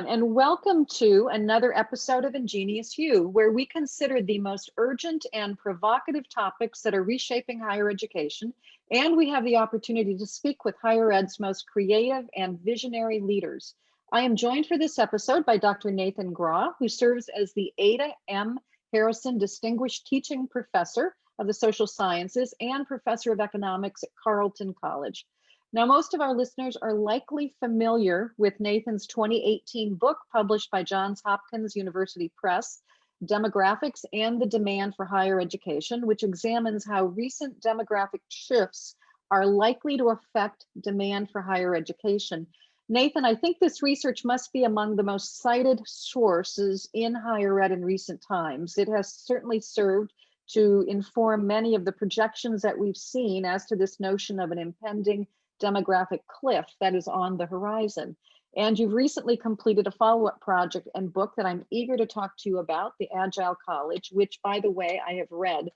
everyone, and welcome to another episode of Ingenious You, where we consider the most urgent and provocative topics that are reshaping higher education, and we have the opportunity to speak with higher ed's most creative and visionary leaders. I am joined for this episode by Dr. Nathan Grawe, who serves as the Ada M. Harrison Distinguished Teaching Professor of the Social Sciences and Professor of Economics at Carleton College. Now, most of our listeners are likely familiar with Nathan's 2018 book published by Johns Hopkins University Press, Demographics and the Demand for Higher Education, which examines how recent demographic shifts are likely to affect demand for higher education. Nathan, I think this research must be among the most cited sources in higher ed in recent times. It has certainly served to inform many of the projections that we've seen as to this notion of an impending demographic cliff that is on the horizon. And you've recently completed a follow-up project and book that I'm eager to talk to you about, the Agile College, which, by the way, I have read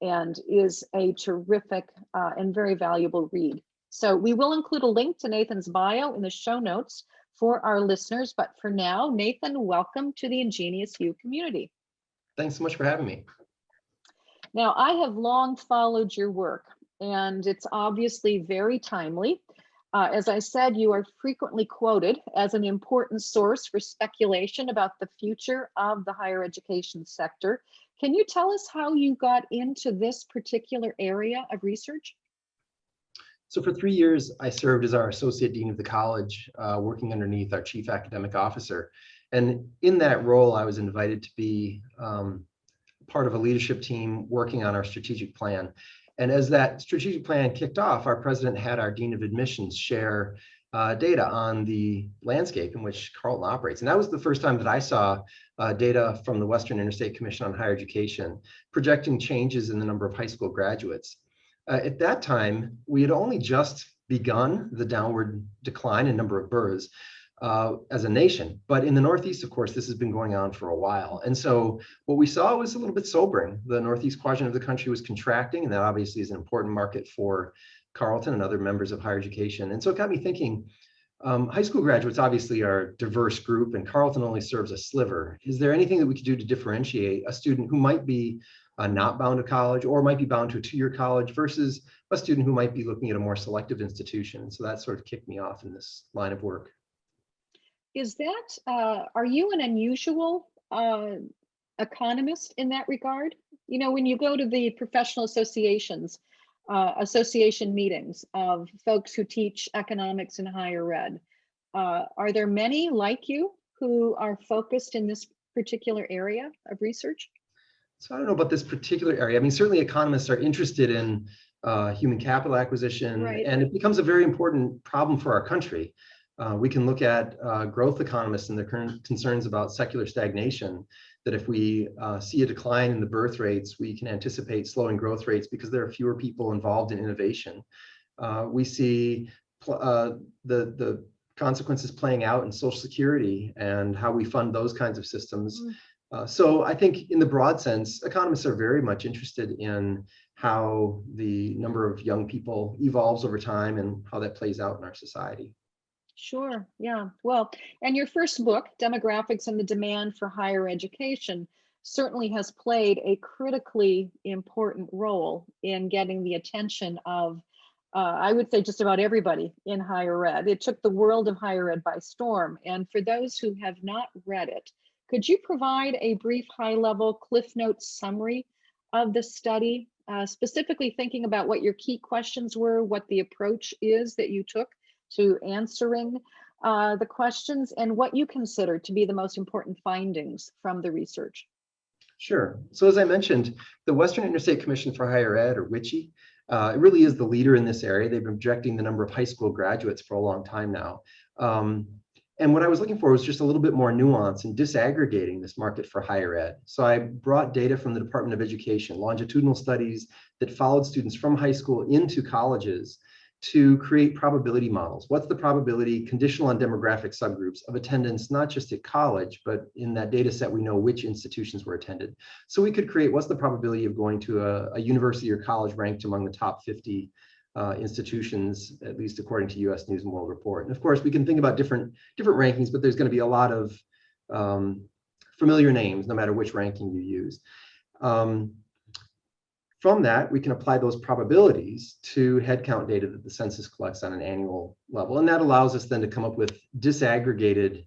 and is a terrific and very valuable read. So we will include a link to Nathan's bio in the show notes for our listeners. But for now, Nathan, welcome to the Ingenious You community. Thanks so much for having me. Now, I have long followed your work, and it's obviously very timely. As I said, you are frequently quoted as an important source for speculation about the future of the higher education sector. Can you tell us how you got into this particular area of research? So for 3 years, I served as our Associate Dean of the college, working underneath our Chief Academic Officer. And in that role, I was invited to be part of a leadership team working on our strategic plan. And as that strategic plan kicked off, our president had our Dean of Admissions share data on the landscape in which Carleton operates. And that was the first time that I saw data from the Western Interstate Commission on Higher Education projecting changes in the number of high school graduates. At that time, we had only just begun the downward decline in number of births as a nation. But in the Northeast, of course, this has been going on for a while. And so what we saw was a little bit sobering. The Northeast quadrant of the country was contracting, and that obviously is an important market for Carleton and other members of higher education. And so it got me thinking, high school graduates obviously are a diverse group, and Carleton only serves a sliver. Is there anything that we could do to differentiate a student who might be not bound to college or might be bound to a two-year college versus a student who might be looking at a more selective institution? So that sort of kicked me off in this line of work. Is that, are you an unusual economist in that regard? You know, when you go to the professional associations, association meetings of folks who teach economics in higher ed, are there many like you who are focused in this particular area of research? So I don't know about this particular area. I mean, certainly economists are interested in human capital acquisition, right, and it becomes a very important problem for our country. We can look at growth economists and their current concerns about secular stagnation, that if we see a decline in the birth rates, we can anticipate slowing growth rates because there are fewer people involved in innovation. We see the consequences playing out in Social Security and how we fund those kinds of systems. So I think in the broad sense, economists are very much interested in how the number of young people evolves over time and how that plays out in our society. Sure, yeah. Well, and your first book, Demographics and the Demand for Higher Education, certainly has played a critically important role in getting the attention of, I would say, just about everybody in higher ed. It took the world of higher ed by storm. And for those who have not read it, could you provide a brief high-level Cliff Notes summary of the study, specifically thinking about what your key questions were, what the approach is that you took to answering the questions, and what you consider to be the most important findings from the research? Sure. So as I mentioned, the Western Interstate Commission for Higher Ed, or WICHE, it really is the leader in this area. They've been projecting the number of high school graduates for a long time now. And what I was looking for was just a little bit more nuance in disaggregating this market for higher ed. So I brought data from the Department of Education, longitudinal studies that followed students from high school into colleges to create probability models. What's the probability, conditional on demographic subgroups, of attendance, not just at college, but in that data set, we know which institutions were attended. So we could create, what's the probability of going to a university or college ranked among the top 50 institutions, at least according to U.S. News and World Report. And of course, we can think about different rankings, but there's going to be a lot of familiar names, no matter which ranking you use. From that, we can apply those probabilities to headcount data that the census collects on an annual level. And that allows us then to come up with disaggregated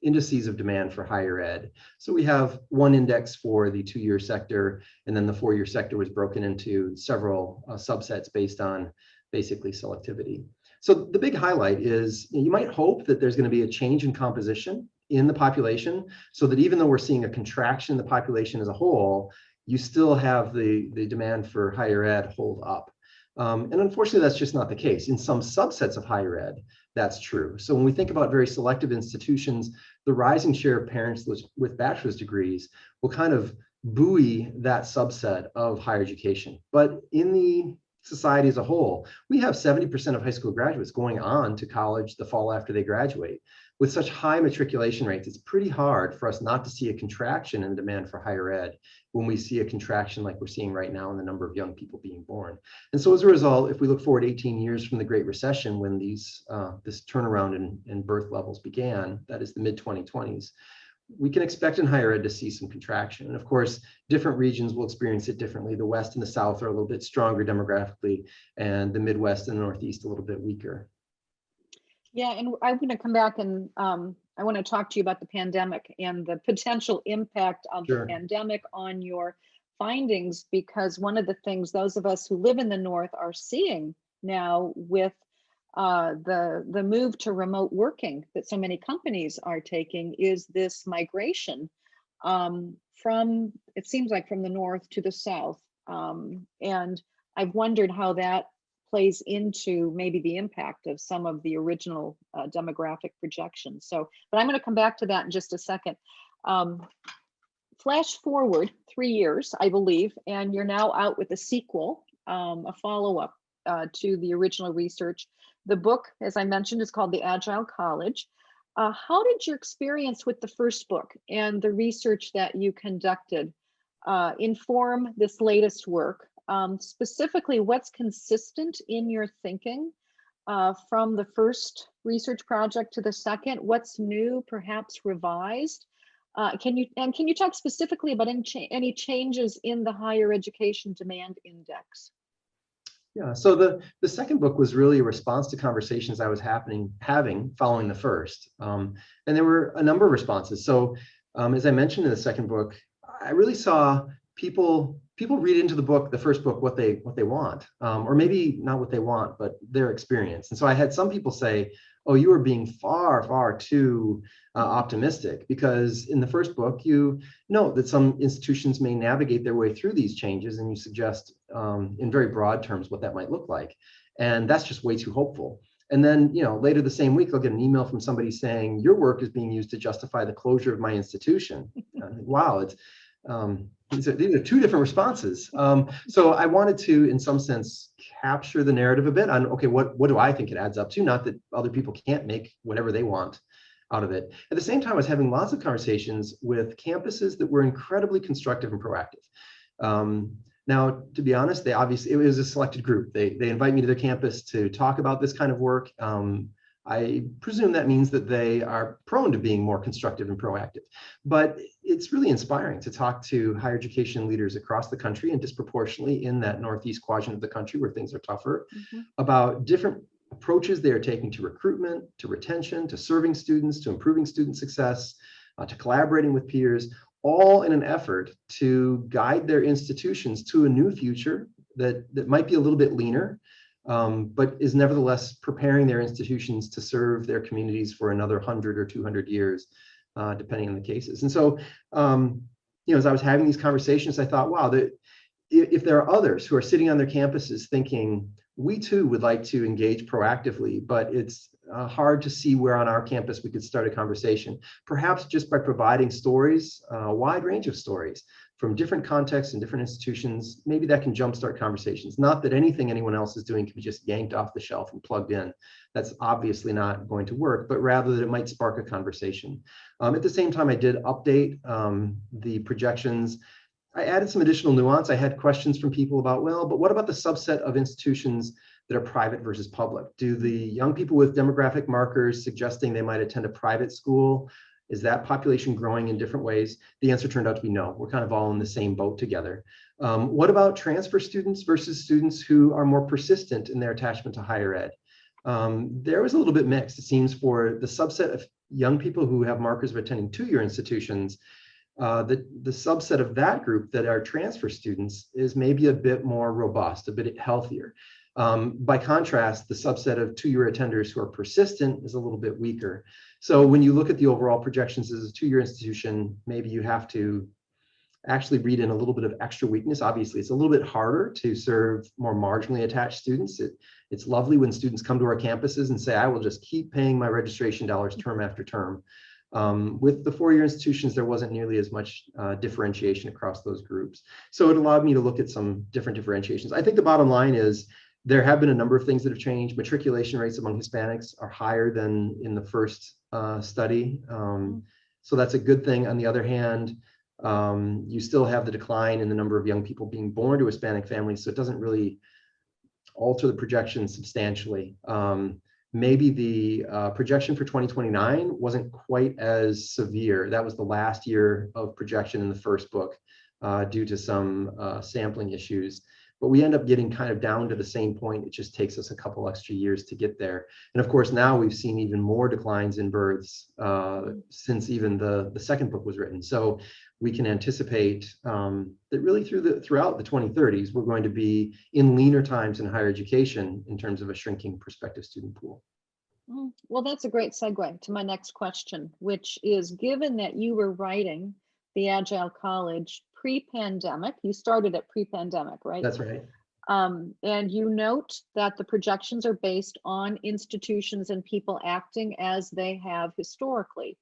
indices of demand for higher ed. So we have one index for the 2-year sector, and then the 4-year sector was broken into several subsets based on basically selectivity. So the big highlight is you might hope that there's going to be a change in composition in the population, so that even though we're seeing a contraction in the population as a whole, you still have the demand for higher ed hold up. And unfortunately, that's just not the case. In some subsets of higher ed, that's true. So when we think about very selective institutions, the rising share of parents with bachelor's degrees will kind of buoy that subset of higher education. But in the society as a whole, we have 70% of high school graduates going on to college the fall after they graduate. With such high matriculation rates, it's pretty hard for us not to see a contraction in demand for higher ed when we see a contraction like we're seeing right now in the number of young people being born. And so as a result, if we look forward 18 years from the Great Recession, when this turnaround in birth levels began, that is the mid-2020s, we can expect in higher ed to see some contraction. And of course, different regions will experience it differently. The West and the South are a little bit stronger demographically, and the Midwest and the Northeast a little bit weaker. Yeah, and I'm going to come back and I want to talk to you about the pandemic and the potential impact of Sure. the pandemic on your findings, because one of the things those of us who live in the North are seeing now with the move to remote working that so many companies are taking is this migration from, it seems like, from the North to the South. And I've wondered how that plays into maybe the impact of some of the original demographic projections. So, but I'm going to come back to that in just a second. Flash forward 3 years, I believe, and you're now out with a sequel, a follow-up to the original research. The book, as I mentioned, is called The Agile College. How did your experience with the first book and the research that you conducted inform this latest work? Specifically, what's consistent in your thinking from the first research project to the second? What's new, perhaps revised? Can you talk specifically about any changes in the higher education demand index? Yeah, so the second book was really a response to conversations I was having following the first, and there were a number of responses. So as I mentioned in the second book, I really saw people read into the book, the first book, what they want, or maybe not what they want, but their experience. And so I had some people say, "Oh, you are being far, far too optimistic," because in the first book, you note that some institutions may navigate their way through these changes, and you suggest in very broad terms what that might look like. And that's just way too hopeful. And then, later the same week, I'll get an email from somebody saying, "Your work is being used to justify the closure of my institution." Wow, it's these are two different responses. So I wanted to, in some sense, capture the narrative a bit on, okay, what do I think it adds up to? Not that other people can't make whatever they want out of it. At the same time, I was having lots of conversations with campuses that were incredibly constructive and proactive. Now, to be honest, it was a selected group. They invite me to their campus to talk about this kind of work. I presume that means that they are prone to being more constructive and proactive. But it's really inspiring to talk to higher education leaders across the country, and disproportionately in that Northeast quadrant of the country where things are tougher, about different approaches they are taking to recruitment, to retention, to serving students, to improving student success, to collaborating with peers, all in an effort to guide their institutions to a new future that might be a little bit leaner, but is nevertheless preparing their institutions to serve their communities for another 100 or 200 years, depending on the cases. And so, as I was having these conversations, I thought, wow, if there are others who are sitting on their campuses thinking, we too would like to engage proactively, but it's hard to see where on our campus we could start a conversation, perhaps just by providing stories, a wide range of stories from different contexts and different institutions, maybe that can jumpstart conversations. Not that anything anyone else is doing can be just yanked off the shelf and plugged in. That's obviously not going to work, but rather that it might spark a conversation. At the same time, I did update the projections. I added some additional nuance. I had questions from people about, well, but what about the subset of institutions that are private versus public? Do the young people with demographic markers suggesting they might attend a private school, is that population growing in different ways? The answer turned out to be no. We're kind of all in the same boat together. What about transfer students versus students who are more persistent in their attachment to higher ed? There was a little bit mixed. It seems for the subset of young people who have markers of attending two-year institutions, the subset of that group that are transfer students is maybe a bit more robust, a bit healthier. By contrast, the subset of two-year attenders who are persistent is a little bit weaker. So when you look at the overall projections as a two-year institution, maybe you have to actually read in a little bit of extra weakness. Obviously, it's a little bit harder to serve more marginally attached students. It's lovely when students come to our campuses and say, I will just keep paying my registration dollars term after term. With the four-year institutions, there wasn't nearly as much differentiation across those groups. So it allowed me to look at some different differentiations. I think the bottom line is there have been a number of things that have changed. Matriculation rates among Hispanics are higher than in the first study. So that's a good thing. On the other hand, you still have the decline in the number of young people being born to Hispanic families. So it doesn't really alter the projection substantially. Maybe the projection for 2029 wasn't quite as severe. That was the last year of projection in the first book due to some sampling issues. But we end up getting kind of down to the same point. It just takes us a couple extra years to get there. And of course, now we've seen even more declines in births since even the second book was written. So we can anticipate that really throughout the 2030s, we're going to be in leaner times in higher education in terms of a shrinking prospective student pool. Well, that's a great segue to my next question, which is, given that you were writing the Agile College pre-pandemic, you started at pre-pandemic, right? That's right. And you note that the projections are based on institutions and people acting as they have historically.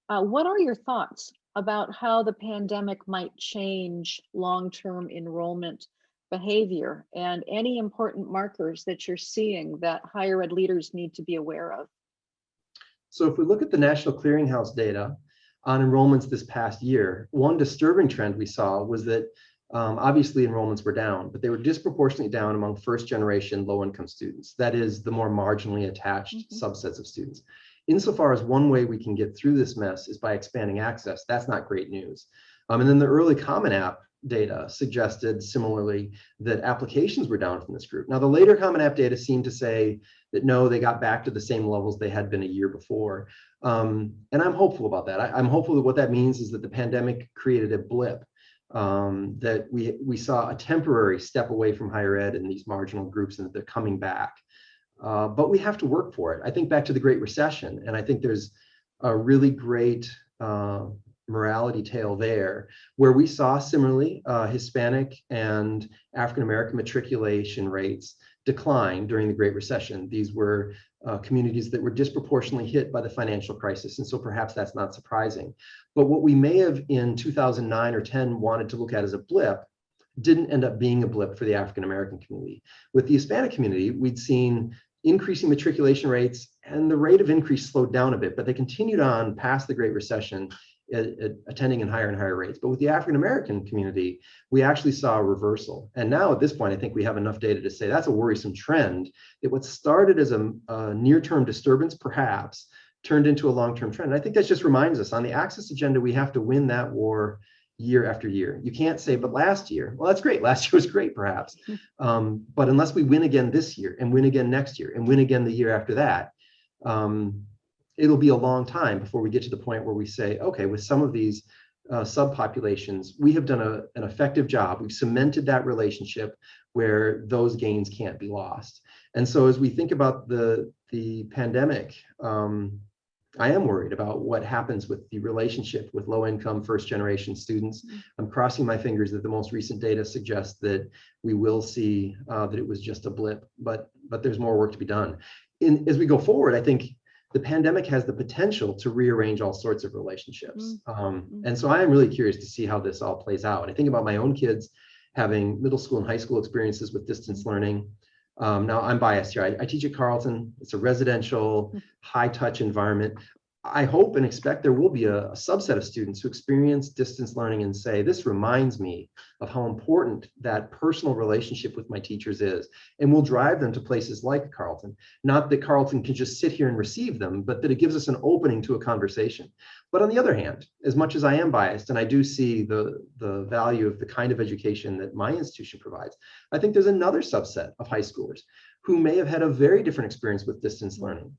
What are your thoughts about how the pandemic might change long-term enrollment behavior and any important markers that you're seeing that higher ed leaders need to be aware of? So if we look at the National Clearinghouse data on enrollments this past year, one disturbing trend we saw was that obviously enrollments were down, but they were disproportionately down among first-generation low-income students. That is the more marginally attached subsets of students. Insofar as one way we can get through this mess is by expanding access, that's not great news. And then the early Common App data suggested similarly that applications were down from this group. Now the later Common App data seemed to say that no, they got back to the same levels they had been a year before. And I'm hopeful about that. I'm hopeful that what that means is that the pandemic created a blip, that we saw a temporary step away from higher ed in these marginal groups and that they're coming back. But we have to work for it. I think back to the Great Recession, and I think there's a really great morality tale there, where we saw similarly Hispanic and African-American matriculation rates decline during the Great Recession. These were communities that were disproportionately hit by the financial crisis, and so perhaps that's not surprising. But what we may have in 2009 or 10 wanted to look at as a blip didn't end up being a blip for the African-American community. With the Hispanic community, we'd seen increasing matriculation rates, and the rate of increase slowed down a bit, but they continued on past the Great Recession, attending in higher and higher rates. But with the African-American community, we actually saw a reversal. And now at this point, I think we have enough data to say that's a worrisome trend, that what started as a near-term disturbance, perhaps, turned into a long-term trend. And I think that just reminds us, on the access agenda, we have to win that war year after year. You can't say, but last year, well, that's great. Last year was great, perhaps. But unless we win again this year and win again next year and win again the year after that, it'll be a long time before we get to the point where we say, okay, with some of these subpopulations, we have done an effective job. We've cemented that relationship where those gains can't be lost. And so as we think about the pandemic, I am worried about what happens with the relationship with low-income first-generation students. I'm crossing my fingers that the most recent data suggests that we will see that it was just a blip, but there's more work to be done. As we go forward, I think the pandemic has the potential to rearrange all sorts of relationships. And so I am really curious to see how this all plays out. I think about my own kids having middle school and high school experiences with distance learning. Now I'm biased here. I teach at Carleton. It's a residential, high-touch environment. I hope and expect there will be a subset of students who experience distance learning and say, this reminds me of how important that personal relationship with my teachers is, and will drive them to places like Carleton. Not that Carleton can just sit here and receive them, but that it gives us an opening to a conversation. But on the other hand, as much as I am biased, and I do see the value of the kind of education that my institution provides, I think there's another subset of high schoolers who may have had a very different experience with distance learning.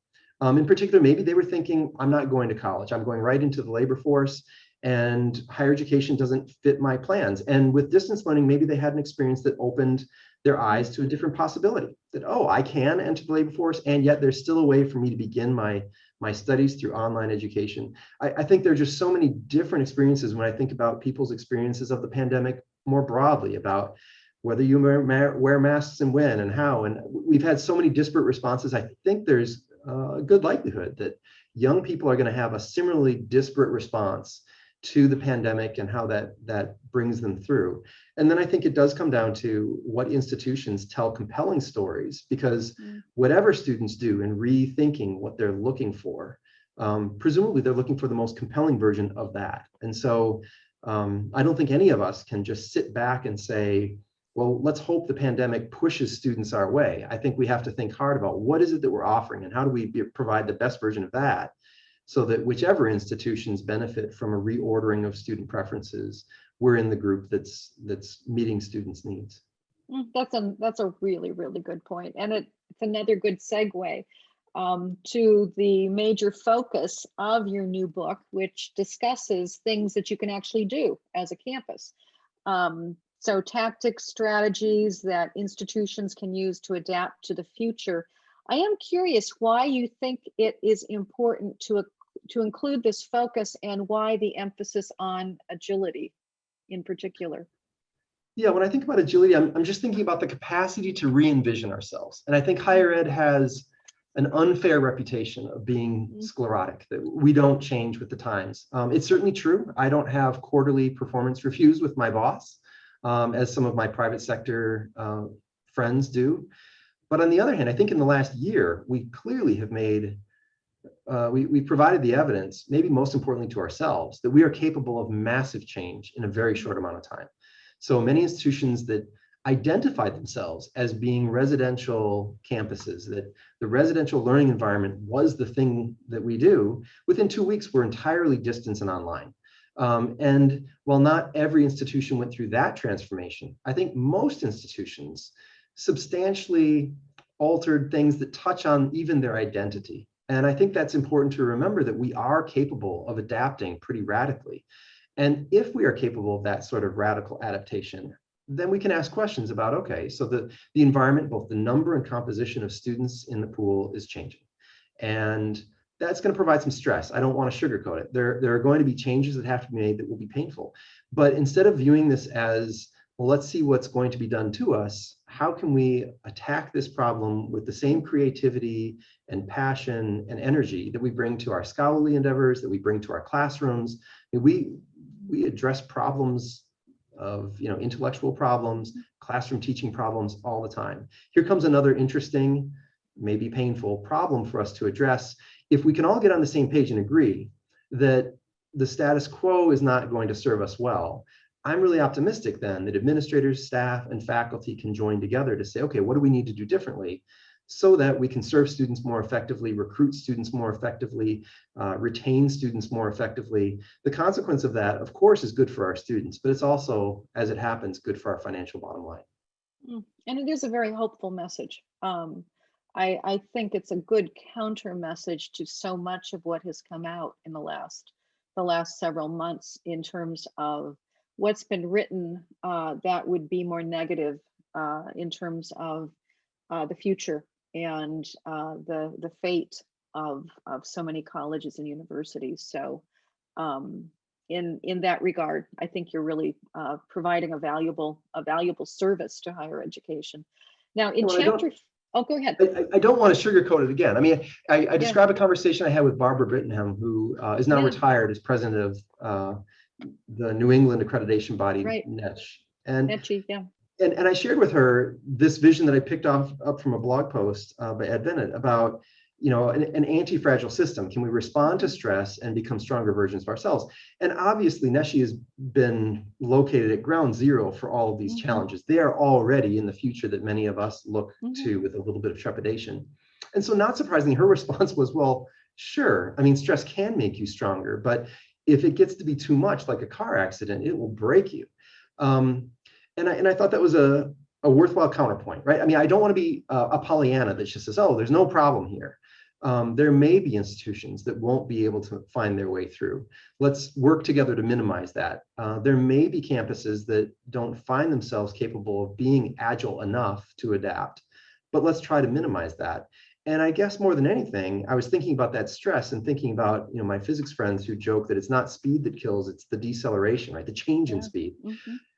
In particular, maybe they were thinking, I'm not going to college, I'm going right into the labor force, and higher education doesn't fit my plans. And with distance learning, maybe they had an experience that opened their eyes to a different possibility, that, oh, I can enter the labor force, and yet there's still a way for me to begin my studies through online education. I think there are just so many different experiences when I think about people's experiences of the pandemic more broadly, about whether you wear masks and when and how. And we've had so many disparate responses. I think there's a good likelihood that young people are going to have a similarly disparate response to the pandemic and how that brings them through. And then I think it does come down to what institutions tell compelling stories, because whatever students do in rethinking what they're looking for, presumably they're looking for the most compelling version of that. And so I don't think any of us can just sit back and say, well, let's hope the pandemic pushes students our way. I think we have to think hard about what is it that we're offering and how do we provide the best version of that, so that whichever institutions benefit from a reordering of student preferences, we're in the group that's meeting students' needs. That's a really, really good point. And it's another good segue to the major focus of your new book, which discusses things that you can actually do as a campus. So tactics, strategies that institutions can use to adapt to the future. I am curious why you think it is important to include this focus, and why the emphasis on agility in particular. Yeah, when I think about agility, I'm just thinking about the capacity to re-envision ourselves. And I think higher ed has an unfair reputation of being sclerotic, that we don't change with the times. It's certainly true. I don't have quarterly performance reviews with my boss, as some of my private sector friends do. But on the other hand, I think in the last year, we clearly have made, we provided the evidence, maybe most importantly to ourselves, that we are capable of massive change in a very short amount of time. So many institutions that identify themselves as being residential campuses, that the residential learning environment was the thing that we do, within 2 weeks were entirely distance and online. And while not every institution went through that transformation, I think most institutions substantially altered things that touch on even their identity. And I think that's important to remember, that we are capable of adapting pretty radically. And if we are capable of that sort of radical adaptation, then we can ask questions about, okay, so the environment, both the number and composition of students in the pool is changing. And that's going to provide some stress. I don't want to sugarcoat it. There are going to be changes that have to be made that will be painful. But instead of viewing this as, well, let's see what's going to be done to us, how can we attack this problem with the same creativity and passion and energy that we bring to our scholarly endeavors, that we bring to our classrooms? We address problems of, intellectual problems, classroom teaching problems all the time. Here comes another interesting, maybe painful problem for us to address. If we can all get on the same page and agree that the status quo is not going to serve us well, I'm really optimistic then that administrators, staff, and faculty can join together to say, okay, what do we need to do differently so that we can serve students more effectively, recruit students more effectively, retain students more effectively. The consequence of that, of course, is good for our students, but it's also, as it happens, good for our financial bottom line. And it is a very hopeful message. I think it's a good counter message to so much of what has come out in the last several months in terms of what's been written that would be more negative in terms of the future and the fate of so many colleges and universities. So in that regard, I think you're really providing a valuable service to higher education. Now in chapter, go ahead. I don't want to sugarcoat it again. I mean, I describe a conversation I had with Barbara Brittenham, who is now retired as president of the New England accreditation body, NETCH. And I shared with her this vision that I picked up from a blog post by Ed Bennett about an anti-fragile system? Can we respond to stress and become stronger versions of ourselves? And obviously, Neshi has been located at ground zero for all of these challenges. They are already in the future that many of us look to with a little bit of trepidation. And so not surprisingly, her response was, well, sure. I mean, stress can make you stronger, but if it gets to be too much, like a car accident, it will break you. And I thought that was a worthwhile counterpoint, right? I mean, I don't want to be a Pollyanna that just says, oh, there's no problem here. There may be institutions that won't be able to find their way through. Let's work together to minimize that. There may be campuses that don't find themselves capable of being agile enough to adapt, but let's try to minimize that. And I guess more than anything, I was thinking about that stress and thinking about, my physics friends who joke that it's not speed that kills, it's the deceleration, right? The change in speed.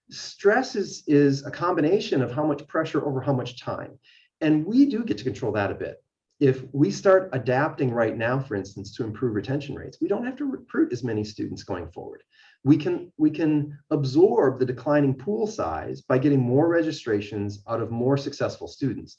Stress is a combination of how much pressure over how much time. And we do get to control that a bit. If we start adapting right now, for instance, to improve retention rates, we don't have to recruit as many students going forward. We can absorb the declining pool size by getting more registrations out of more successful students.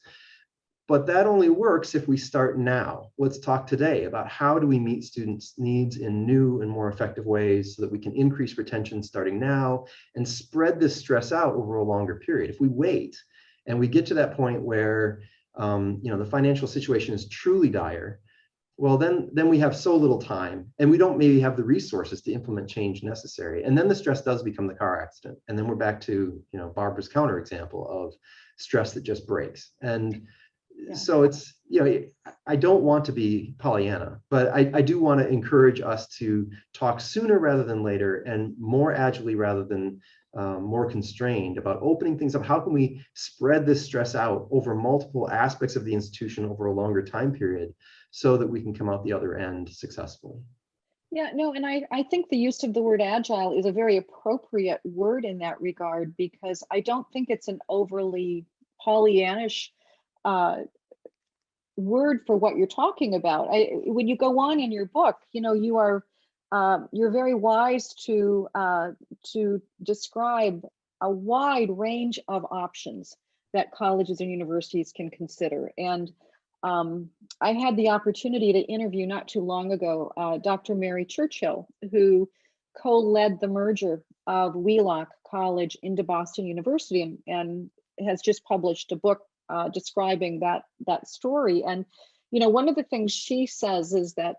But that only works if we start now. Let's talk today about how do we meet students' needs in new and more effective ways so that we can increase retention starting now and spread this stress out over a longer period. If we wait and we get to that point where the financial situation is truly dire, well, then we have so little time and we don't maybe have the resources to implement change necessary. And then the stress does become the car accident. And then we're back to, Barbara's counterexample of stress that just breaks. And so it's, I don't want to be Pollyanna, but I do want to encourage us to talk sooner rather than later and more agilely rather than more constrained about opening things up. How can we spread this stress out over multiple aspects of the institution over a longer time period so that we can come out the other end successfully? Yeah, no, and I think the use of the word agile is a very appropriate word in that regard, because I don't think it's an overly Pollyannish word for what you're talking about. When you go on in your book, you're very wise to describe a wide range of options that colleges and universities can consider. And I had the opportunity to interview not too long ago Dr. Mary Churchill, who co-led the merger of Wheelock College into Boston University, and has just published a book describing that story. And one of the things she says is that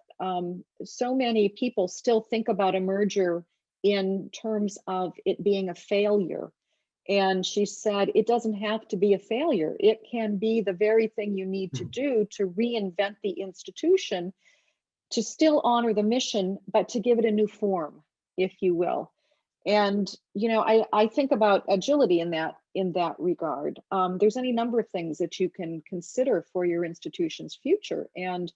so many people still think about a merger in terms of it being a failure. And she said, it doesn't have to be a failure. It can be the very thing you need to do to reinvent the institution, to still honor the mission, but to give it a new form, if you will. And I think about agility in that regard. There's any number of things that you can consider for your institution's future, and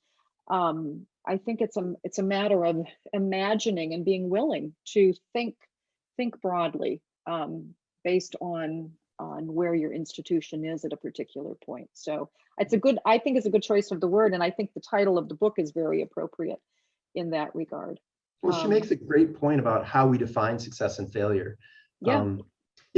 I think it's a matter of imagining and being willing to think broadly based on where your institution is at a particular point. So I think it's a good choice of the word, and I think the title of the book is very appropriate in that regard. Well, she makes a great point about how we define success and failure. Yeah.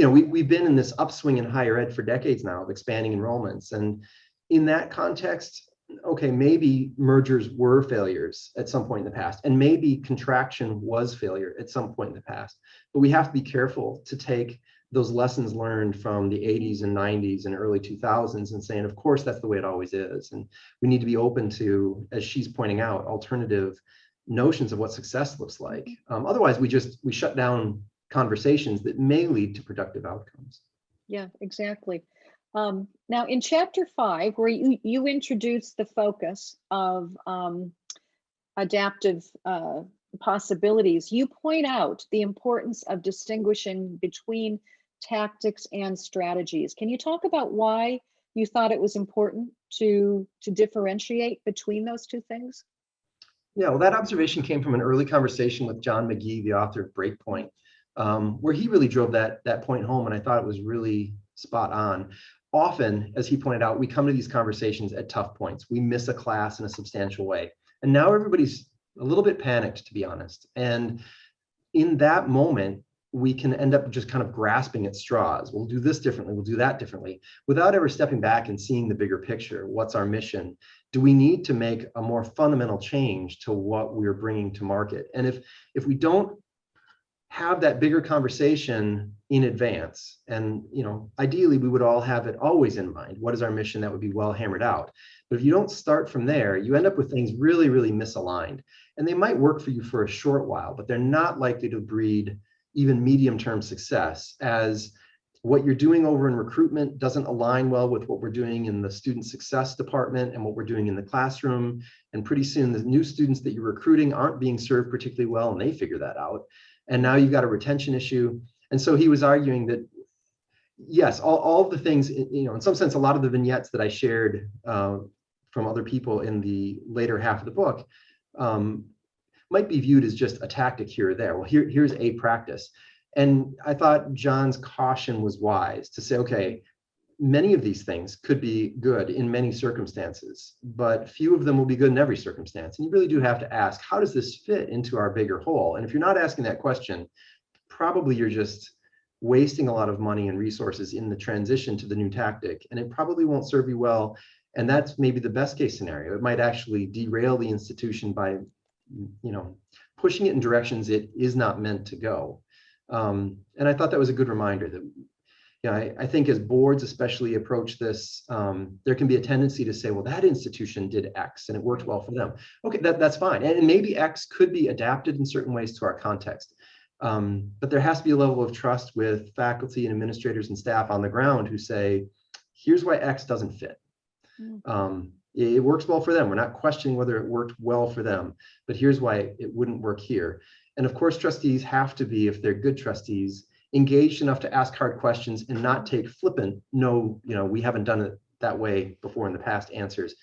We've been in this upswing in higher ed for decades now of expanding enrollments. And in that context, okay, maybe mergers were failures at some point in the past, and maybe contraction was failure at some point in the past. But we have to be careful to take those lessons learned from the 80s and 90s and early 2000s and saying, of course, that's the way it always is. And we need to be open to, as she's pointing out, alternative notions of what success looks like. Otherwise, we shut down conversations that may lead to productive outcomes. Yeah, exactly. Now, in chapter 5, where you introduce the focus of adaptive possibilities, you point out the importance of distinguishing between tactics and strategies. Can you talk about why you thought it was important to differentiate between those two things? Yeah, well, that observation came from an early conversation with John McGee, the author of Breakpoint, where he really drove that point home, and I thought it was really spot on. Often, as he pointed out, we come to these conversations at tough points. We miss a class in a substantial way. And now everybody's a little bit panicked, to be honest. And in that moment, we can end up just kind of grasping at straws. We'll do this differently, we'll do that differently, without ever stepping back and seeing the bigger picture. What's our mission? do we need to make a more fundamental change to what we're bringing to market? And if we don't have that bigger conversation in advance, and ideally we would all have it always in mind, what is our mission? That would be well hammered out. But if you don't start from there, you end up with things really, really misaligned. And they might work for you for a short while, but they're not likely to breed even medium-term success, as what you're doing over in recruitment doesn't align well with what we're doing in the student success department and what we're doing in the classroom. And pretty soon the new students that you're recruiting aren't being served particularly well, and they figure that out. And now you've got a retention issue. And so he was arguing that, yes, all of the things, in some sense, a lot of the vignettes that I shared from other people in the later half of the book might be viewed as just a tactic here or there. Well, here's a practice. And I thought John's caution was wise to say, okay, many of these things could be good in many circumstances, but few of them will be good in every circumstance. And you really do have to ask, how does this fit into our bigger whole? And if you're not asking that question, probably you're just wasting a lot of money and resources in the transition to the new tactic, and it probably won't serve you well. And that's maybe the best case scenario. It might actually derail the institution by, pushing it in directions it is not meant to go. And I thought that was a good reminder that, I think as boards especially approach this, there can be a tendency to say, well, that institution did X and it worked well for them. Okay, that's fine. And maybe X could be adapted in certain ways to our context. But there has to be a level of trust with faculty and administrators and staff on the ground who say, here's why X doesn't fit. It works well for them. We're not questioning whether it worked well for them, but here's why it wouldn't work here. And of course, trustees have to be, if they're good trustees, engaged enough to ask hard questions and not take flippant, no, we haven't done it that way before in the past answers.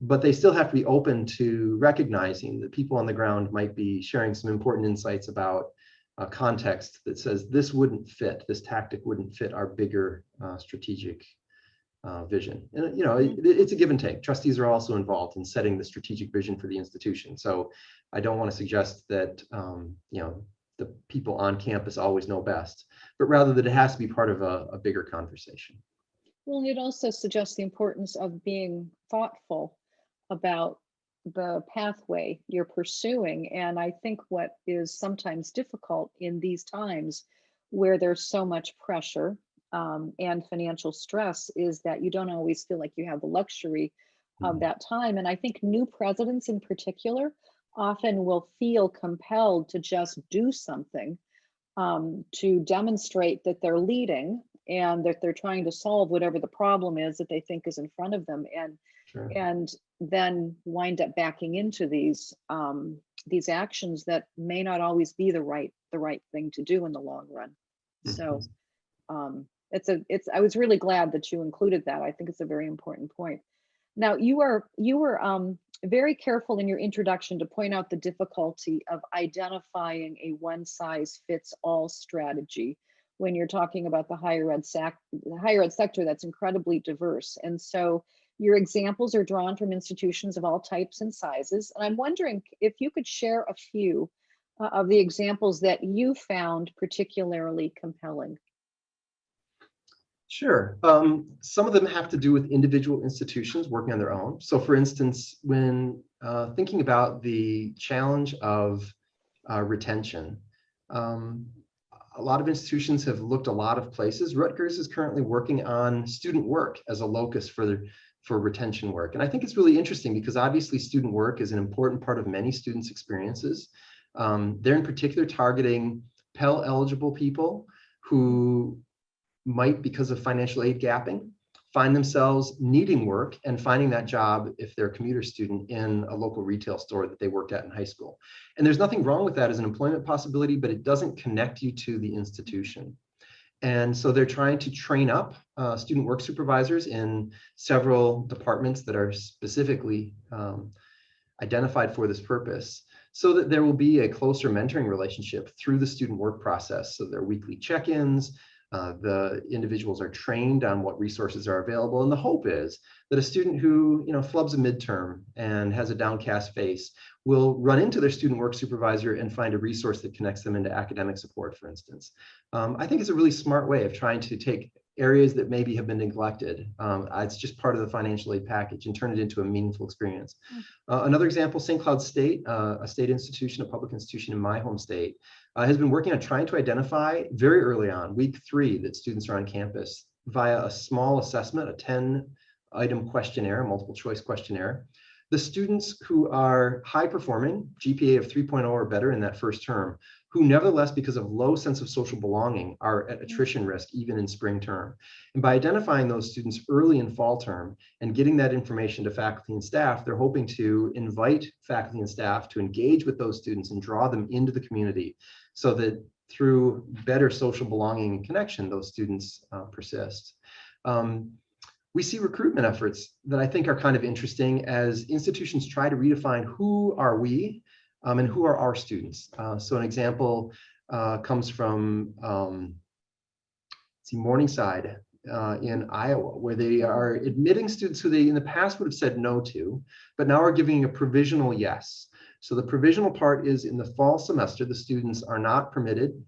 But they still have to be open to recognizing that people on the ground might be sharing some important insights about a context that says this wouldn't fit, this tactic wouldn't fit our bigger strategic vision. And it's a give and take. Trustees are also involved in setting the strategic vision for the institution. So I don't want to suggest that the people on campus always know best, but rather that it has to be part of a bigger conversation. Well, it also suggests the importance of being thoughtful about the pathway you're pursuing. And I think what is sometimes difficult in these times where there's so much pressure and financial stress is that you don't always feel like you have the luxury of that time. And I think new presidents in particular often will feel compelled to just do something to demonstrate that they're leading and that they're trying to solve whatever the problem is that they think is in front of them, and then wind up backing into these actions that may not always be the right thing to do in the long run. So I was really glad that you included that. I think it's a very important point. Now, you were very careful in your introduction to point out the difficulty of identifying a one-size-fits-all strategy when you're talking about the higher ed sector that's incredibly diverse. And so your examples are drawn from institutions of all types and sizes. And I'm wondering if you could share a few of the examples that you found particularly compelling. Sure. Some of them have to do with individual institutions working on their own. So for instance, when thinking about the challenge of retention, a lot of institutions have looked a lot of places. Rutgers is currently working on student work as a locus for retention work. And I think it's really interesting because obviously student work is an important part of many students' experiences. They're in particular targeting Pell eligible people who might, because of financial aid gapping, find themselves needing work and finding that job if they're a commuter student in a local retail store that they worked at in high school. And there's nothing wrong with that as an employment possibility, but it doesn't connect you to the institution. And so they're trying to train up student work supervisors in several departments that are specifically identified for this purpose, so that there will be a closer mentoring relationship through the student work process. So there are weekly check-ins. The individuals are trained on what resources are available, and the hope is that a student who flubs a midterm and has a downcast face will run into their student work supervisor and find a resource that connects them into academic support, for instance. I think it's a really smart way of trying to take areas that maybe have been neglected. It's just part of the financial aid package and turn it into a meaningful experience. Another example, St. Cloud State, a state institution, a public institution in my home state, has been working on trying to identify very early on, week 3, that students are on campus via a small assessment, a 10-item questionnaire, multiple choice questionnaire. The students who are high performing, GPA of 3.0 or better in that first term, who nevertheless, because of low sense of social belonging, are at attrition risk even in spring term. And by identifying those students early in fall term and getting that information to faculty and staff, they're hoping to invite faculty and staff to engage with those students and draw them into the community so that through better social belonging and connection, those students persist. We see recruitment efforts that I think are kind of interesting as institutions try to redefine who are we and who are our students. So an example comes from Morningside in Iowa, where they are admitting students who they in the past would have said no to, but now are giving a provisional yes. So the provisional part is in the fall semester, the students are not permitted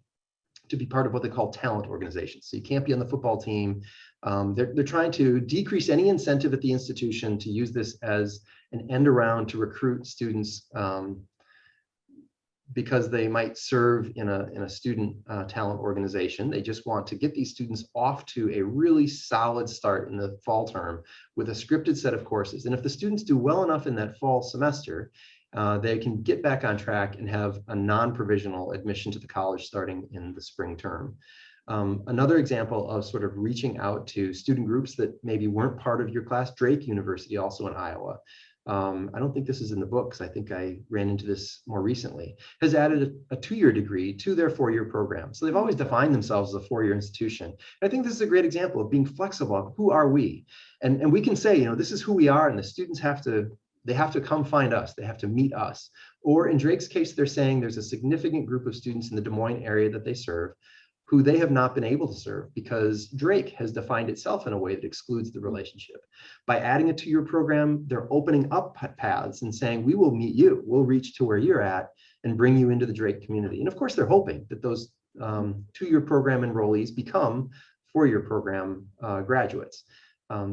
to be part of what they call talent organizations. So you can't be on the football team. They're trying to decrease any incentive at the institution to use this as an end around to recruit students because they might serve in a student talent organization. They just want to get these students off to a really solid start in the fall term with a scripted set of courses. And if the students do well enough in that fall semester, they can get back on track and have a non-provisional admission to the college starting in the spring term. Another example of sort of reaching out to student groups that maybe weren't part of your class, Drake University, also in Iowa. I don't think this is in the book because I think I ran into this more recently, has added a 2-year degree to their 4-year program. So they've always defined themselves as a 4-year institution. And I think this is a great example of being flexible. Who are we? And we can say, you know, this is who we are, and the students have to come find us. They have to meet us. Or in Drake's case, they're saying there's a significant group of students in the Des Moines area that they serve who they have not been able to serve because Drake has defined itself in a way that excludes the relationship. By adding a 2-year program, they're opening up paths and saying, we will meet you, we'll reach to where you're at and bring you into the Drake community. And of course, they're hoping that those 2-year program enrollees become 4-year program graduates.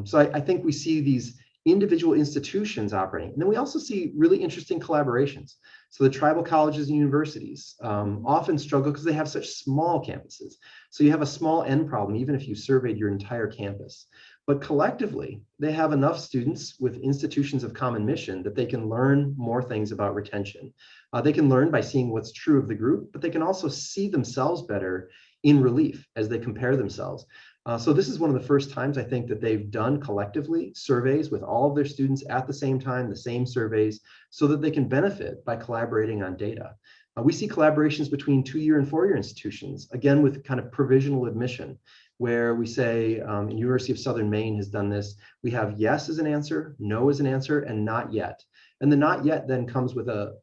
So I think we see these individual institutions operating. And then we also see really interesting collaborations. So the tribal colleges and universities often struggle because they have such small campuses. So you have a small N problem, even if you surveyed your entire campus. But collectively, they have enough students with institutions of common mission that they can learn more things about retention. They can learn by seeing what's true of the group, but they can also see themselves better in relief as they compare themselves. So this is one of the first times I think that they've done collectively surveys with all of their students at the same time, the same surveys, so that they can benefit by collaborating on data. We see collaborations between 2-year and 4-year institutions, again, with kind of provisional admission, where we say, University of Southern Maine has done this. We have yes as an answer, no as an answer, and not yet. And the not yet then comes with a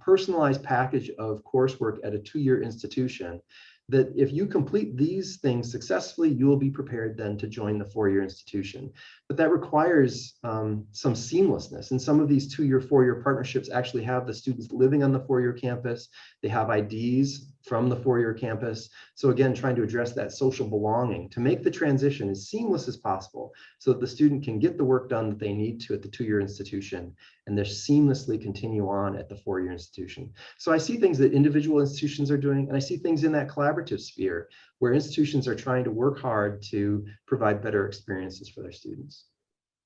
personalized package of coursework at a 2-year institution that if you complete these things successfully, you will be prepared then to join the 4-year institution. But that requires some seamlessness. And some of these 2-year, 4-year partnerships actually have the students living on the 4-year campus. They have IDs from the 4-year campus. So again, trying to address that social belonging to make the transition as seamless as possible so that the student can get the work done that they need to at the 2-year institution and they seamlessly continue on at the 4-year institution. So I see things that individual institutions are doing, and I see things in that collaborative sphere where institutions are trying to work hard to provide better experiences for their students.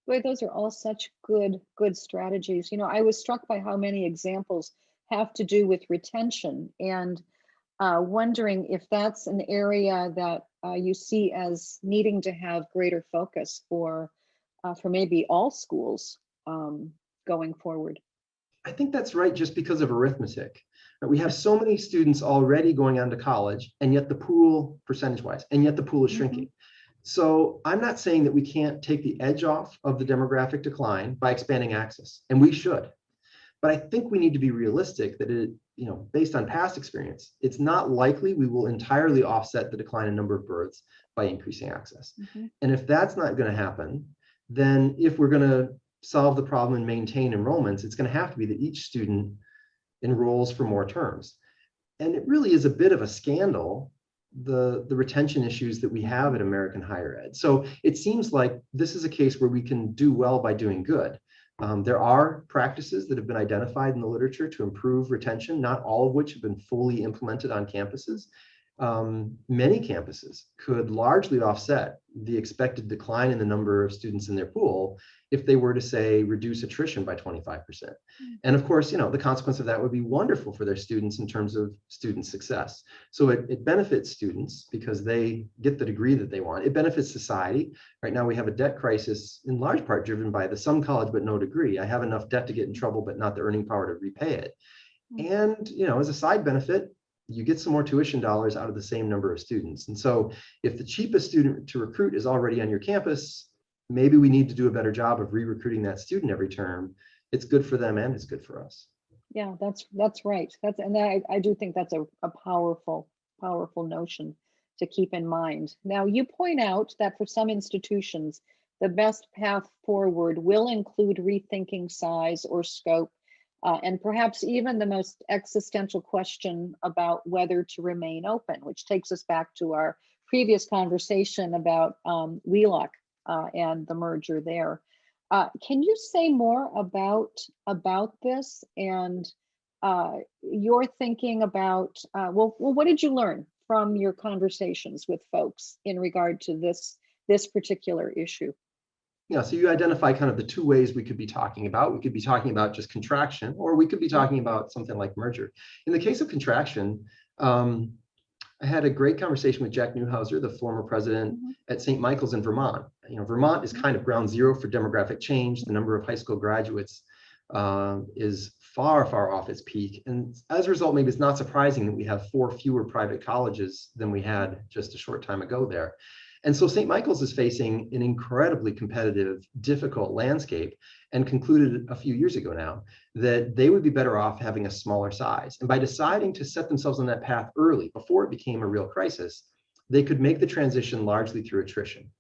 Boy, those are all such good strategies. You know, I was struck by how many examples have to do with retention and wondering if that's an area that you see as needing to have greater focus for maybe all schools going forward. I think that's right, just because of arithmetic. We have so many students already going on to college, and yet the pool, percentage-wise, and yet the pool is shrinking. So I'm not saying that we can't take the edge off of the demographic decline by expanding access, and we should. But I think we need to be realistic that it, you know, based on past experience, it's not likely we will entirely offset the decline in number of births by increasing access. And if that's not going to happen, then if we're going to solve the problem and maintain enrollments, it's going to have to be that each student enrolls for more terms. And it really is a bit of a scandal the retention issues that we have at American higher ed. So it seems like this is a case where we can do well by doing good. There are practices that have been identified in the literature to improve retention, not all of which have been fully implemented on campuses. Many campuses could largely offset the expected decline in the number of students in their pool if they were to, say, reduce attrition by 25%. And of course, the consequence of that would be wonderful for their students in terms of student success. So it benefits students because they get the degree that they want. It benefits society. Right now we have a debt crisis in large part driven by the some college but no degree. I have enough debt to get in trouble but not the earning power to repay it. And as a side benefit, you get some more tuition dollars out of the same number of students. And so if the cheapest student to recruit is already on your campus, maybe we need to do a better job of re-recruiting that student every term. It's good for them and it's good for us. Yeah, that's right. I do think that's a powerful notion to keep in mind. Now, you point out that for some institutions, the best path forward will include rethinking size or scope, and perhaps even the most existential question about whether to remain open, which takes us back to our previous conversation about Wheelock and the merger there. Can you say more about this and your thinking about, what did you learn from your conversations with folks in regard to this particular issue? Yeah, so you identify kind of the two ways we could be talking about. We could be talking about just contraction, or we could be talking about something like merger. In the case of contraction, I had a great conversation with Jack Newhouser, the former president at St. Michael's in Vermont. Vermont is kind of ground zero for demographic change. The number of high school graduates is far, far off its peak. And as a result, maybe it's not surprising that we have 4 fewer private colleges than we had just a short time ago there. And so St. Michael's is facing an incredibly competitive, difficult landscape, and concluded a few years ago now that they would be better off having a smaller size. And by deciding to set themselves on that path early, before it became a real crisis, they could make the transition largely through attrition.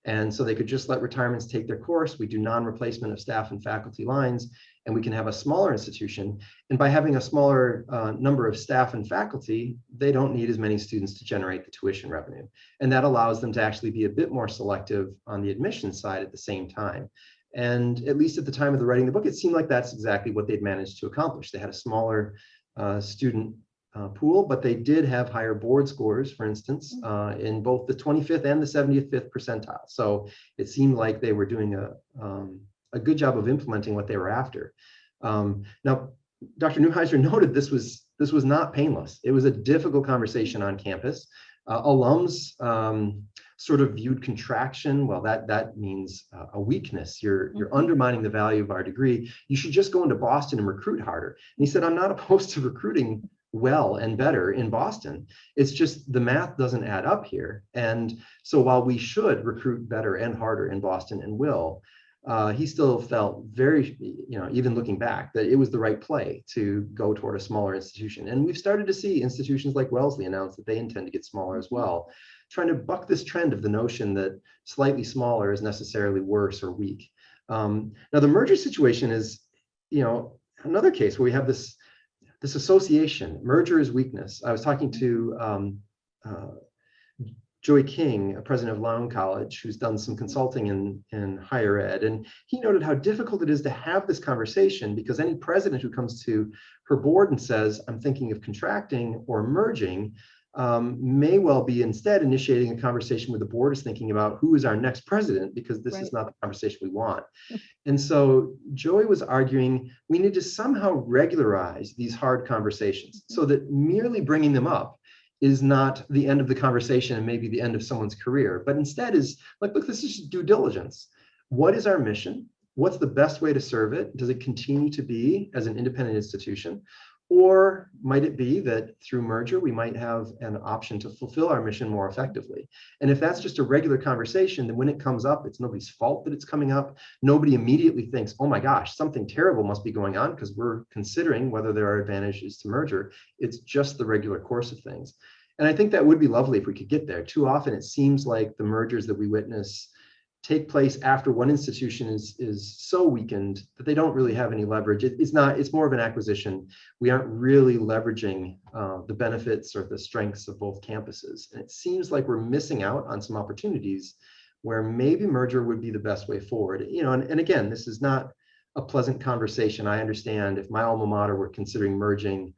And so they could just let retirements take their course. We do non-replacement of staff and faculty lines, and we can have a smaller institution. And by having a smaller number of staff and faculty, they don't need as many students to generate the tuition revenue. And that allows them to actually be a bit more selective on the admission side at the same time. And at least at the time of the writing of the book, it seemed like that's exactly what they'd managed to accomplish. They had a smaller student pool, but they did have higher board scores, for instance, in both the 25th and the 75th percentile. So it seemed like they were doing a good job of implementing what they were after. Now, Dr. Newhouser noted this was not painless. It was a difficult conversation on campus. Alums sort of viewed contraction. Well, that means a weakness. You're undermining the value of our degree. You should just go into Boston and recruit harder. And he said, I'm not opposed to recruiting well and better in Boston. It's just the math doesn't add up here. And so while we should recruit better and harder in Boston and will, he still felt very, even looking back, that it was the right play to go toward a smaller institution. And we've started to see institutions like Wellesley announce that they intend to get smaller as well, trying to buck this trend of the notion that slightly smaller is necessarily worse or weak. Now, the merger situation is, another case where we have this association. Merger is weakness. I was talking to Joey King, a president of Lyon College, who's done some consulting in higher ed, and he noted how difficult it is to have this conversation because any president who comes to her board and says, I'm thinking of contracting or merging, may well be instead initiating a conversation where the board is thinking about who is our next president, because this is not the conversation we want. And so Joey was arguing we need to somehow regularize these hard conversations so that merely bringing them up is not the end of the conversation and maybe the end of someone's career, but instead is like, look, this is just due diligence. What is our mission? What's the best way to serve it? Does it continue to be as an independent institution? Or might it be that through merger, we might have an option to fulfill our mission more effectively? And if that's just a regular conversation, then when it comes up, it's nobody's fault that it's coming up. Nobody immediately thinks, oh my gosh, something terrible must be going on because we're considering whether there are advantages to merger. It's just the regular course of things. And I think that would be lovely if we could get there. Too often, it seems like the mergers that we witness take place after one institution is so weakened that they don't really have any leverage. It's more of an acquisition. We aren't really leveraging the benefits or the strengths of both campuses. And it seems like we're missing out on some opportunities where maybe merger would be the best way forward. And again, this is not a pleasant conversation. I understand if my alma mater were considering merging,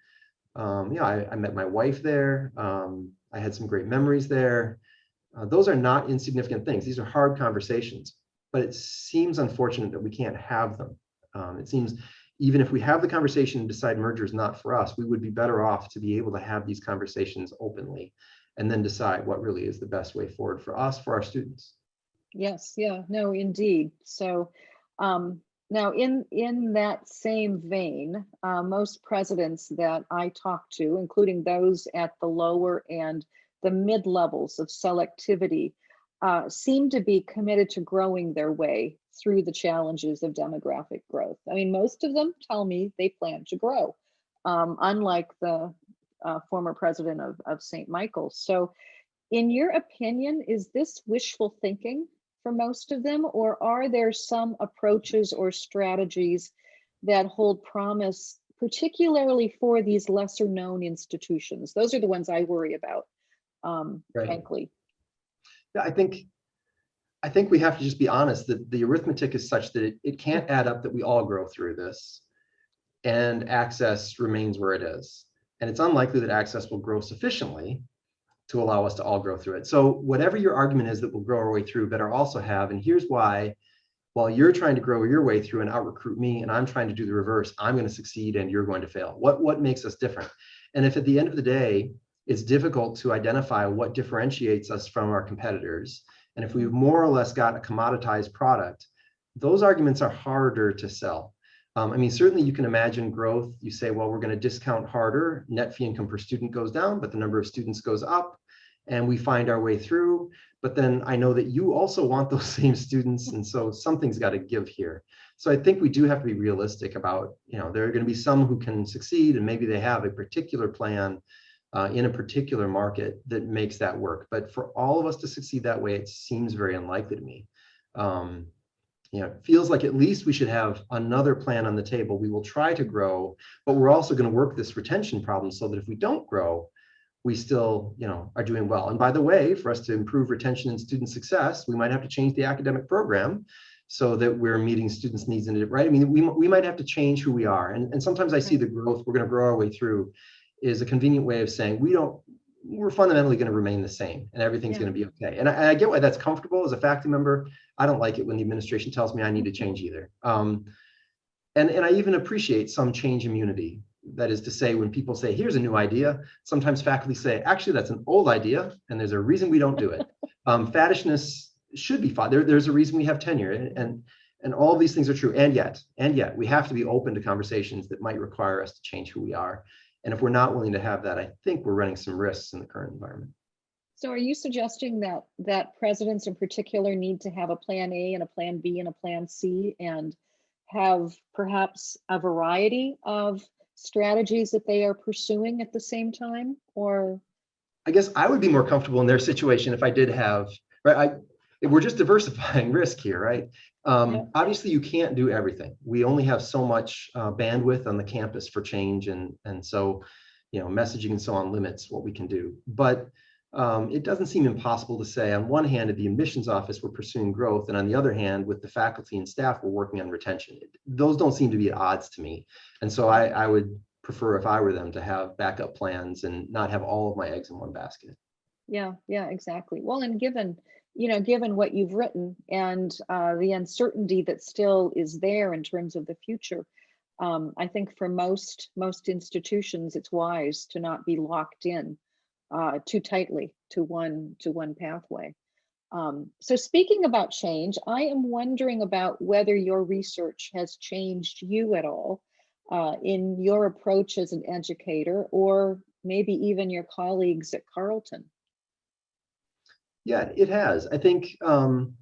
I met my wife there. I had some great memories there. Those are not insignificant things. These are hard conversations, but it seems unfortunate that we can't have them. It seems even if we have the conversation and decide merger is not for us, we would be better off to be able to have these conversations openly and then decide what really is the best way forward for us, for our students. Yes, yeah, no, indeed. So now in that same vein, most presidents that I talk to, including those at the lower and the mid levels of selectivity, seem to be committed to growing their way through the challenges of demographic growth. I mean, most of them tell me they plan to grow, unlike the former president of St. Michael's. So in your opinion, is this wishful thinking for most of them, or are there some approaches or strategies that hold promise, particularly for these lesser known institutions? Those are the ones I worry about. Right. Frankly. Yeah, I think we have to just be honest that the arithmetic is such that it can't add up that we all grow through this and access remains where it is. And it's unlikely that access will grow sufficiently to allow us to all grow through it. So whatever your argument is that we'll grow our way through, better also have, and here's why, while you're trying to grow your way through and out-recruit me, and I'm trying to do the reverse, I'm going to succeed and you're going to fail. What makes us different? And if at the end of the day, it's difficult to identify what differentiates us from our competitors, and if we've more or less got a commoditized product, those arguments are harder to sell. I mean, certainly you can imagine growth. You say, well, we're going to discount harder. Net fee income per student goes down, but the number of students goes up, and we find our way through. But then I know that you also want those same students, and so something's got to give here. So I think we do have to be realistic about, there are going to be some who can succeed, and maybe they have a particular plan in a particular market that makes that work. But for all of us to succeed that way, it seems very unlikely to me. It feels like at least we should have another plan on the table. We will try to grow, but we're also going to work this retention problem so that if we don't grow, we still, are doing well. And by the way, for us to improve retention and student success, we might have to change the academic program so that we're meeting students' needs in it, right? I mean, we might have to change who we are. And sometimes I see the growth we're going to grow our way through is a convenient way of saying we're fundamentally going to remain the same and everything's going to be okay. And I get why that's comfortable as a faculty member. I don't like it when the administration tells me I need to change either. And I even appreciate some change immunity. That is to say, when people say, here's a new idea, sometimes faculty say, actually, that's an old idea, and there's a reason we don't do it. Faddishness should be fought. There's a reason we have tenure, and all of these things are true. And yet, we have to be open to conversations that might require us to change who we are. And if we're not willing to have that, I think we're running some risks in the current environment. So are you suggesting that presidents in particular need to have a plan A and a plan B and a plan C and have perhaps a variety of strategies that they are pursuing at the same time? Or I guess I would be more comfortable in their situation if I did have, right? We're just diversifying risk here, right? Obviously, you can't do everything. We only have so much bandwidth on the campus for change, and so, messaging and so on limits what we can do. But it doesn't seem impossible to say, on one hand, at the admissions office, we're pursuing growth, and on the other hand, with the faculty and staff, we're working on retention. Those don't seem to be at odds to me, and so I would prefer, if I were them, to have backup plans and not have all of my eggs in one basket. Yeah, exactly. Well, and given what you've written and the uncertainty that still is there in terms of the future, I think for most institutions, it's wise to not be locked in too tightly to one pathway. So speaking about change, I am wondering about whether your research has changed you at all in your approach as an educator, or maybe even your colleagues at Carleton. Yeah, it has. I think some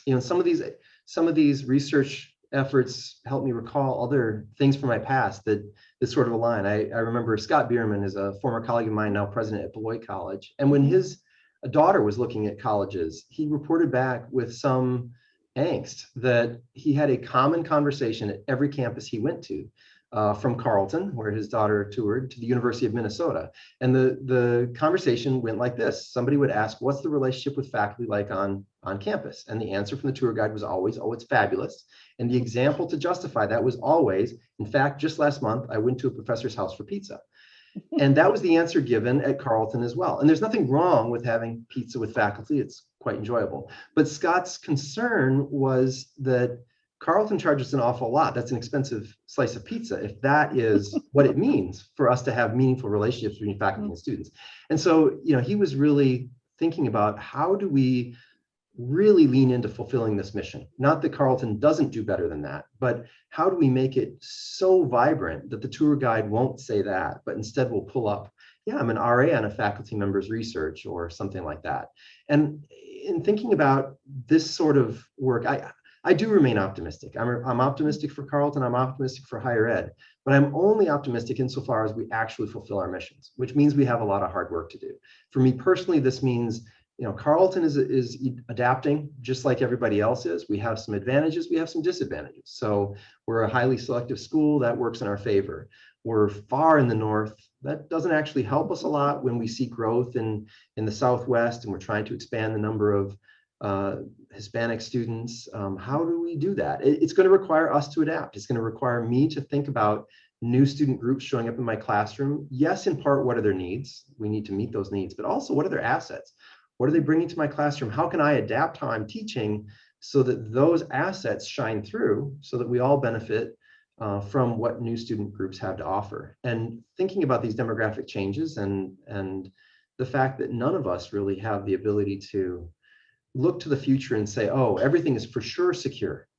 of these research efforts help me recall other things from my past that sort of align. I remember Scott Bierman is a former colleague of mine, now president at Agile College, and when his a daughter was looking at colleges, he reported back with some angst that he had a common conversation at every campus he went to, from Carleton, where his daughter toured, to the University of Minnesota. And the conversation went like this. Somebody would ask, what's the relationship with faculty like on campus? And the answer from the tour guide was always, oh, it's fabulous. And the example to justify that was always, in fact, just last month, I went to a professor's house for pizza. And that was the answer given at Carleton as well. And there's nothing wrong with having pizza with faculty. It's quite enjoyable. But Scott's concern was that Carleton charges an awful lot. That's an expensive slice of pizza, if that is what it means for us to have meaningful relationships between faculty and students. And so, he was really thinking about, how do we really lean into fulfilling this mission? Not that Carleton doesn't do better than that, but how do we make it so vibrant that the tour guide won't say that, but instead will pull up, yeah, I'm an RA on a faculty member's research or something like that. And in thinking about this sort of work, I do remain optimistic. I'm optimistic for Carleton, I'm optimistic for higher ed, but I'm only optimistic insofar as we actually fulfill our missions, which means we have a lot of hard work to do. For me personally, this means, Carleton is adapting just like everybody else is. We have some advantages, we have some disadvantages. So we're a highly selective school, that works in our favor. We're far in the north, that doesn't actually help us a lot when we see growth in the Southwest, and we're trying to expand the number of Hispanic students. How do we do that? It's going to require us to adapt. It's going to require me to think about new student groups showing up in my classroom. Yes, in part, what are their needs? We need to meet those needs, but also, what are their assets? What are they bringing to my classroom? How can I adapt how I'm teaching so that those assets shine through, so that we all benefit from what new student groups have to offer? And thinking about these demographic changes and the fact that none of us really have the ability to look to the future and say, oh, everything is for sure secure.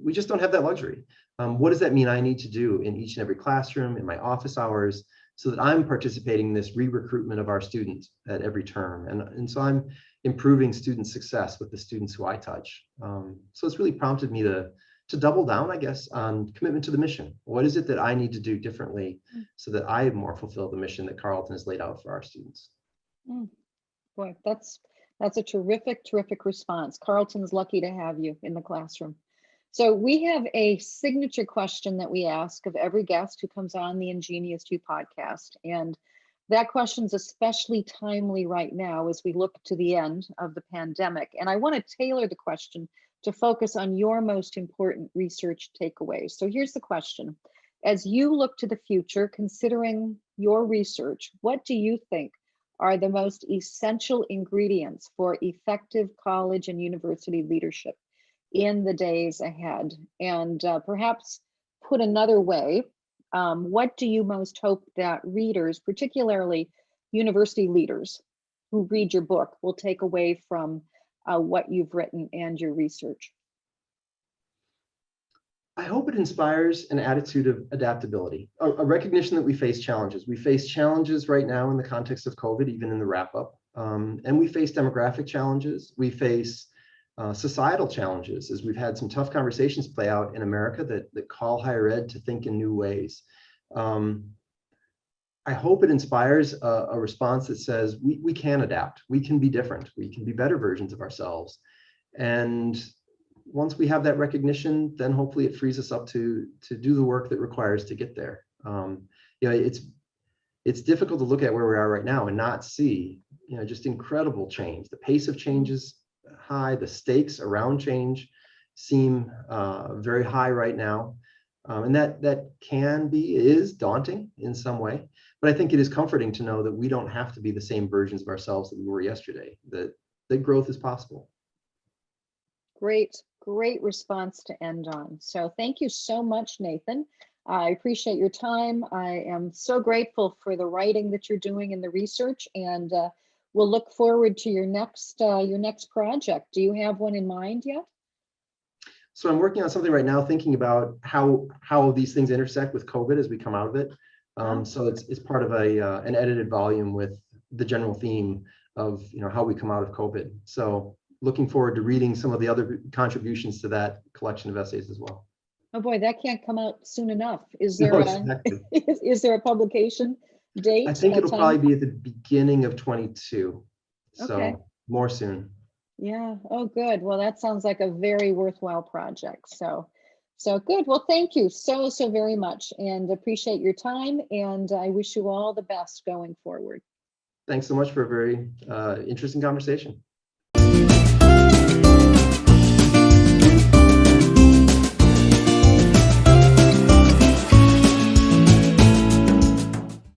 We just don't have that luxury. What does that mean I need to do in each and every classroom, in my office hours, so that I'm participating in this re-recruitment of our students at every term? And so I'm improving student success with the students who I touch. So it's really prompted me to double down, I guess, on commitment to the mission. What is it that I need to do differently so that I more fulfill the mission that Carleton has laid out for our students? Boy, that's a terrific response. Carleton's lucky to have you in the classroom. So we have a signature question that we ask of every guest who comes on the Ingenious2 podcast. And that question is especially timely right now as we look to the end of the pandemic. And I want to tailor the question to focus on your most important research takeaways. So here's the question. As you look to the future, considering your research, what do you think are the most essential ingredients for effective college and university leadership in the days ahead? And perhaps put another way, what do you most hope that readers, particularly university leaders who read your book, will take away from what you've written and your research? I hope it inspires an attitude of adaptability, a recognition that we face challenges. We face challenges right now in the context of COVID, even in the wrap up. And we face demographic challenges. We face societal challenges, as we've had some tough conversations play out in America that call higher ed to think in new ways. I hope it inspires a response that says we can adapt, we can be different, we can be better versions of ourselves. And once we have that recognition, then hopefully it frees us up to do the work that requires to get there. It's difficult to look at where we are right now and not see, just incredible change. The pace of change is high. The stakes around change seem very high right now. And that is daunting in some way. But I think it is comforting to know that we don't have to be the same versions of ourselves that we were yesterday, that growth is possible. Great response to end on. So thank you so much, Nathan. I appreciate your time. I am so grateful for the writing that you're doing and the research, and we'll look forward to your next project. Do you have one in mind yet? So I'm working on something right now, thinking about how these things intersect with COVID as we come out of it. So it's part of an edited volume with the general theme of how we come out of COVID. So looking forward to reading some of the other contributions to that collection of essays as well. Oh boy, that can't come out soon enough. Is there is there a publication date? I think it'll probably be at the beginning of 22. Okay. So more soon. Yeah. Oh, good. Well, that sounds like a very worthwhile project. So good. Well, thank you so very much, and appreciate your time. And I wish you all the best going forward. Thanks so much for a very interesting conversation.